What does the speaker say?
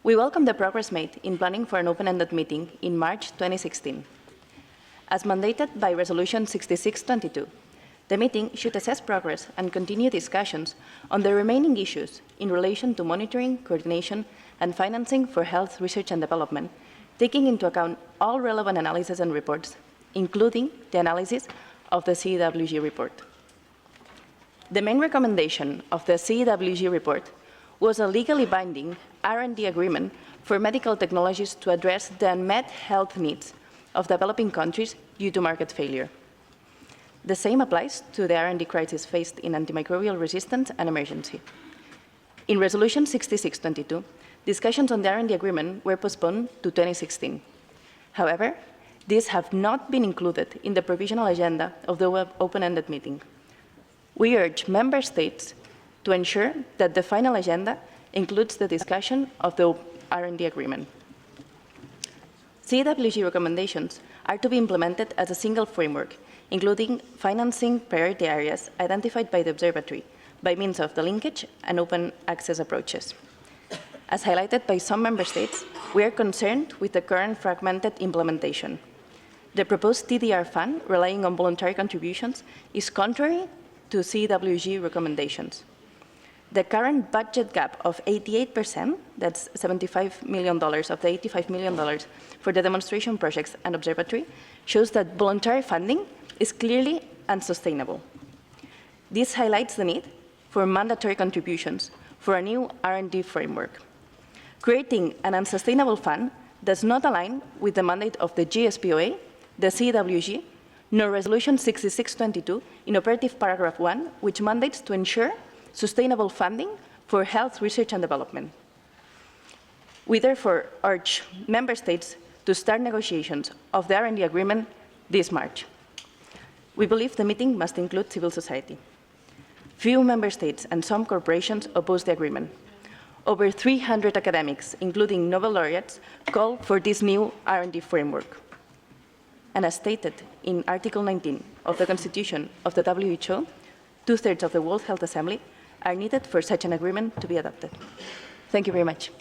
We welcome the progress made in planning for an open-ended meeting in March 2016. As mandated by Resolution 6622, the meeting should assess progress and continue discussions on the remaining issues in relation to monitoring, coordination, and financing for health research and development, taking into account all relevant analyses and reports, including the analysis of the CEWG report. The main recommendation of the CEWG report was a legally binding R&D agreement for medical technologies to address the unmet health needs of developing countries due to market failure. The same applies to the R&D crisis faced in antimicrobial resistance and emergency. In Resolution 6622, discussions on the R&D agreement were postponed to 2016. However, these have not been included in the provisional agenda of the open-ended meeting. We urge Member States to ensure that the final agenda includes the discussion of the R&D agreement. CEWG recommendations are to be implemented as a single framework, including financing priority areas identified by the Observatory by means of the linkage and open access approaches. As highlighted by some Member States, we are concerned with the current fragmented implementation. The proposed TDR fund, relying on voluntary contributions, is contrary to CEWG recommendations. The current budget gap of 88%, that's $75 million of the $85 million for the demonstration projects and observatory, shows that voluntary funding is clearly unsustainable. This highlights the need for mandatory contributions for a new R&D framework. Creating an unsustainable fund does not align with the mandate of the GSPOA, the CEWG, nor Resolution 6622 in Operative Paragraph 1, which mandates to ensure sustainable funding for health research and development. We therefore urge Member States to start negotiations of the R&D agreement this March. We believe the meeting must include civil society. Few Member States and some corporations oppose the agreement. Over 300 academics, including Nobel laureates, call for this new R&D framework. And as stated in Article 19 of the Constitution of the WHO, 2/3 of the World Health Assembly are needed for such an agreement to be adopted. Thank you very much.